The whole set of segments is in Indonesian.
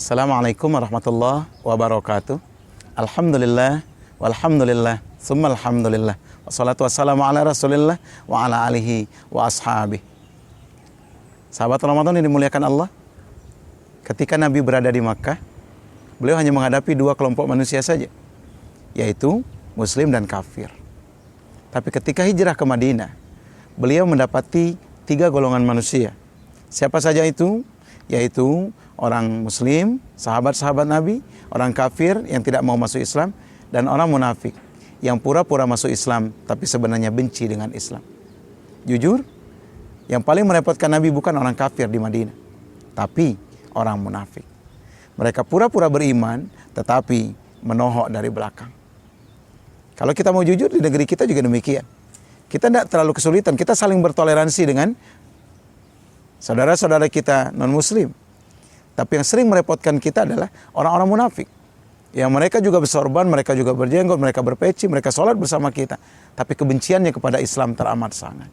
Assalamualaikum warahmatullahi wabarakatuh. Alhamdulillah, walhamdulillah, summa alhamdulillah. Wassalatu wassalamu ala rasulillah wa ala alihi wa ashabih. Sahabat Ramadan yang dimuliakan Allah, ketika Nabi berada di Makkah, beliau hanya menghadapi dua kelompok manusia saja, yaitu Muslim dan kafir. Tapi ketika hijrah ke Madinah, beliau mendapati tiga golongan manusia. Siapa saja itu? Yaitu orang Muslim, sahabat-sahabat Nabi, orang kafir yang tidak mau masuk Islam, dan orang munafik yang pura-pura masuk Islam tapi sebenarnya benci dengan Islam. Jujur, yang paling merepotkan Nabi bukan orang kafir di Madinah, tapi orang munafik. Mereka pura-pura beriman tetapi menohok dari belakang. Kalau kita mau jujur, di negeri kita juga demikian. Kita tidak terlalu kesulitan, kita saling bertoleransi dengan saudara-saudara kita non-muslim. Tapi yang sering merepotkan kita adalah orang-orang munafik. Yang mereka juga bersorban, mereka juga berjenggot, mereka berpeci, mereka sholat bersama kita. Tapi kebenciannya kepada Islam teramat sangat.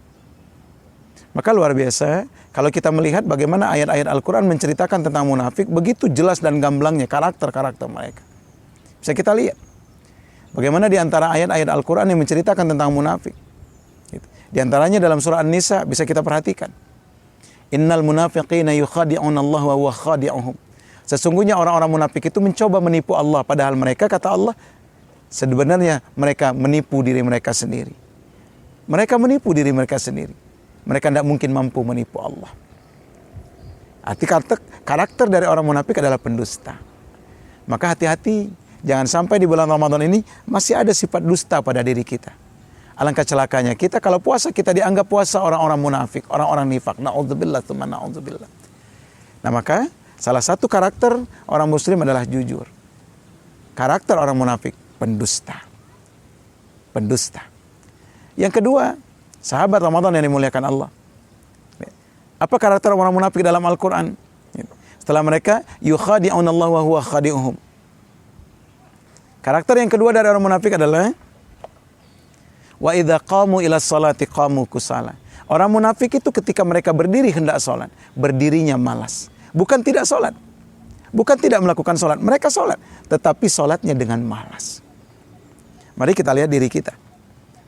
Maka luar biasa, kalau kita melihat bagaimana ayat-ayat Al-Quran menceritakan tentang munafik, begitu jelas dan gamblangnya karakter-karakter mereka. Bisa kita lihat. Bagaimana di antara ayat-ayat Al-Quran yang menceritakan tentang munafik. Di antaranya dalam surah An-Nisa bisa kita perhatikan. Innal munafiqina yukhadi'una Allah wa huwa khadi'uhum. Sesungguhnya orang-orang munafik itu mencoba menipu Allah, padahal mereka, kata Allah, sebenarnya mereka menipu diri mereka sendiri. Mereka menipu diri mereka sendiri. Mereka tidak mungkin mampu menipu Allah. Arti karakter dari orang munafik adalah pendusta. Maka hati-hati, jangan sampai di bulan Ramadan ini masih ada sifat dusta pada diri kita. Alangkah celakanya kita kalau puasa kita dianggap puasa orang-orang munafik, orang-orang nifak. Na'udzubillah, tsumma na'udzubillah. Nah maka salah satu karakter orang muslim adalah jujur. Karakter orang munafik, pendusta. Pendusta. Yang kedua, sahabat Ramadan yang dimuliakan Allah. Apa karakter orang munafik dalam Al-Quran? Setelah mereka, yukhadi'un Allah wa huwa khadi'uhum. Karakter yang kedua dari orang munafik adalah wa idza qamu ila sholati qamu kusala. Orang munafik itu ketika mereka berdiri hendak sholat, berdirinya malas. Bukan tidak sholat, bukan tidak melakukan sholat, mereka sholat, tetapi sholatnya dengan malas. Mari kita lihat diri kita.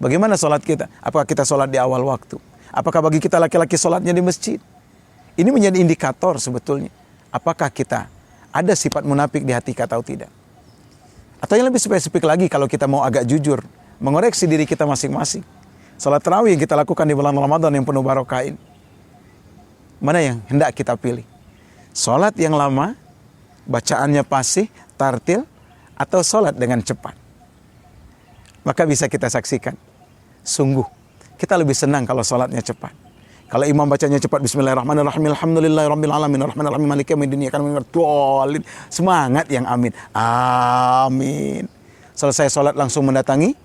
Bagaimana sholat kita? Apakah kita sholat di awal waktu? Apakah bagi kita laki-laki sholatnya di masjid? Ini menjadi indikator sebetulnya. Apakah kita ada sifat munafik di hati kita atau tidak? Atau yang lebih spesifik lagi, kalau kita mau agak jujur, mengoreksi diri kita masing-masing. Salat tarawih yang kita lakukan di bulan Ramadan yang penuh barokah ini, mana yang hendak kita pilih? Salat yang lama, bacaannya fasih, tartil, atau salat dengan cepat? Maka bisa kita saksikan, sungguh kita lebih senang kalau salatnya cepat. Kalau imam bacanya cepat, bismillahirrahmanirrahim, alhamdulillahirabbil alamin, arrahmanirrahim, maliki yaumiddin, semangat yang amin. Amin. Selesai salat langsung mendatangi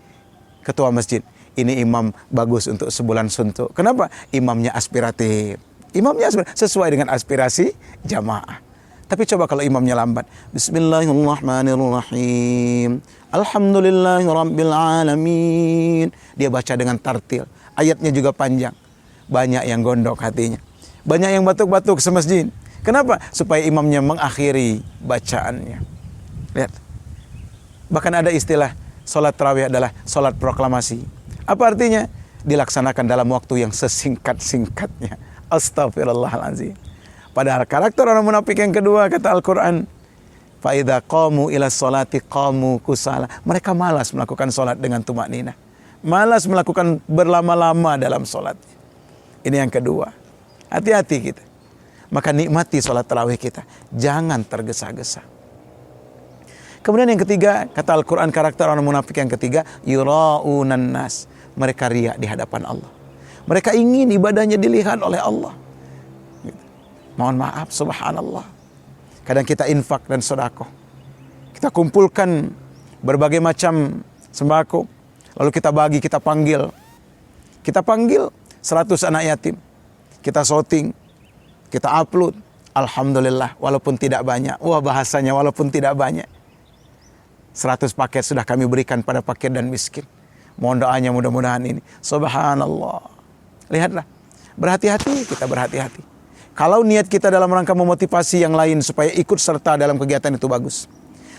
ketua masjid. Ini imam bagus untuk sebulan suntuk. Kenapa? Imamnya aspiratif. Imamnya sesuai dengan aspirasi jamaah. Tapi coba kalau imamnya lambat. Bismillahirrahmanirrahim. Alhamdulillahirabbil alamin. Dia baca dengan tartil. Ayatnya juga panjang. Banyak yang gondok hatinya. Banyak yang batuk-batuk semasjid. Kenapa? Supaya imamnya mengakhiri bacaannya. Lihat. Bahkan ada istilah salat tarawih adalah salat proklamasi. Apa artinya? Dilaksanakan dalam waktu yang sesingkat-singkatnya. Astaghfirullahaladzim. Padahal karakter orang munafik yang kedua, kata Al-Quran, fa idza qamu ila sholati qamu kusala. Mereka malas melakukan salat dengan tumakninah. Malas melakukan berlama-lama dalam salat. Ini yang kedua. Hati-hati kita. Maka nikmati salat tarawih kita. Jangan tergesa-gesa. Kemudian yang ketiga, kata Al-Quran, karakter orang munafik yang ketiga, yura'unan nas. Mereka riya di hadapan Allah. Mereka ingin ibadahnya dilihat oleh Allah. Mohon maaf, subhanallah. Kadang kita infak dan sedekah. Kita kumpulkan berbagai macam sembako. Lalu kita bagi, kita panggil. Kita panggil 100 anak yatim. Kita shooting. Kita upload. Alhamdulillah, walaupun tidak banyak. Wah, bahasanya walaupun tidak banyak. 100 paket sudah kami berikan pada fakir dan miskin. Mohon doanya mudah-mudahan ini. Subhanallah. Lihatlah. Berhati-hati, kita berhati-hati. Kalau niat kita dalam rangka memotivasi yang lain supaya ikut serta dalam kegiatan itu bagus.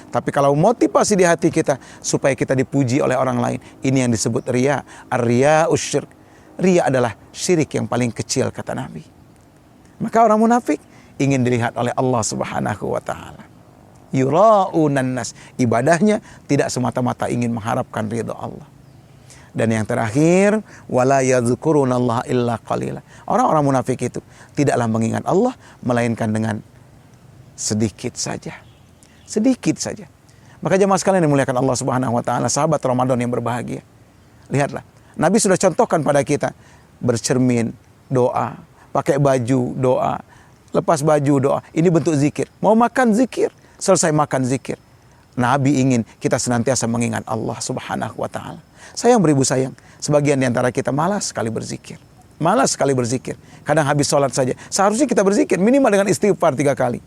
Tapi kalau motivasi di hati kita supaya kita dipuji oleh orang lain, ini yang disebut riya. Ar-riya'us syirk. Riya adalah syirik yang paling kecil kata Nabi. Maka orang munafik ingin dilihat oleh Allah Subhanahu wa taala. Yura'unan nas. Ibadahnya tidak semata-mata ingin mengharapkan ridha Allah. Dan yang terakhir, wala yadhkurunallaha illa qalila. Orang-orang munafik itu tidaklah mengingat Allah melainkan dengan sedikit saja. Sedikit saja. Maka jemaah sekalian yang dimuliakan Allah Subhanahu wa taala, sahabat Ramadan yang berbahagia. Lihatlah, Nabi sudah contohkan pada kita bercermin, doa, pakai baju, doa, lepas baju, doa. Ini bentuk zikir. Mau makan zikir, selesai makan zikir. Nabi ingin kita senantiasa mengingat Allah Subhanahu wa taala. Sayang beribu sayang, sebagian di antara kita malas sekali berzikir. Malas sekali berzikir. Kadang habis sholat saja. Seharusnya kita berzikir minimal dengan istighfar 3 kali.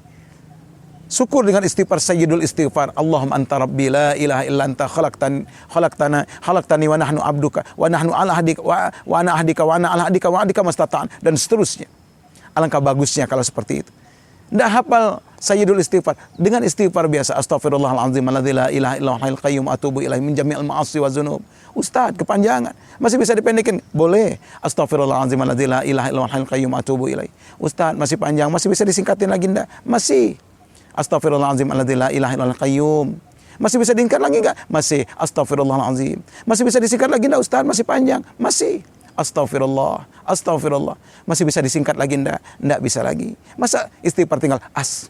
Syukur dengan istighfar sayyidul istighfar. Allahumma anta rabbi la ilaha illa anta khalaqtani wa nahnu abduka wa nahnu ala ahdika wa ana ahdika wa ana ala ahdika wa ahdika mastata'an, dan seterusnya. Alangkah bagusnya kalau seperti itu. Tidak hafal sayyidul istighfar, dengan istighfar biasa, astaghfirullahalazim alladzi la ilaha illa huwal qayyum atubu ilaihi min jami'il ma'asi wa dzunub. Ustaz, kepanjangan. Masih bisa dipendekin? Boleh. Astaghfirullahalazim alladzi la ilaha illa huwal qayyum atubu ilaihi. Ustaz, masih panjang, masih bisa disingkatin lagi enggak? Masih. Astaghfirullahalazim alladzi la ilaha illa huwal qayyum. Masih bisa diingkat lagi enggak? Masih. Astaghfirullahalazim. Masih bisa disingkat lagi enggak Ustaz? Masih panjang? Masih. Astagfirullah, astagfirullah. Masih bisa disingkat lagi enggak? Enggak bisa lagi. Masa istighfar tinggal as.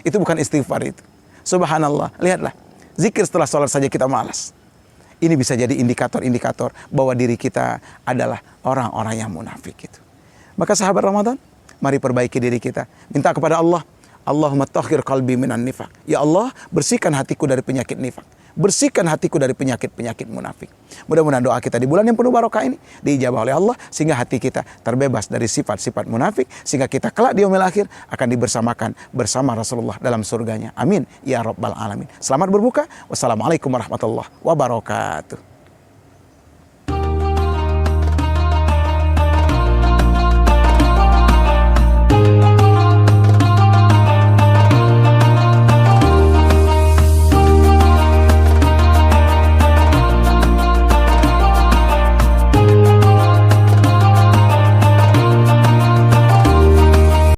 Itu bukan istighfar itu. Subhanallah. Lihatlah. Zikir setelah sholat saja kita malas. Ini bisa jadi indikator-indikator bahwa diri kita adalah orang-orang yang munafik itu. Maka sahabat Ramadan, mari perbaiki diri kita. Minta kepada Allah, Allahumma tahhir qalbi minan nifaq. Ya Allah, bersihkan hatiku dari penyakit nifak. Bersihkan hatiku dari penyakit-penyakit munafik. Mudah-mudahan doa kita di bulan yang penuh barokah ini diijabah oleh Allah, sehingga hati kita terbebas dari sifat-sifat munafik, sehingga kita kelak di yaumil akhir akan dibersamakan bersama Rasulullah dalam surganya. Amin ya rabbal alamin. Selamat berbuka. Wassalamualaikum warahmatullahi wabarakatuh.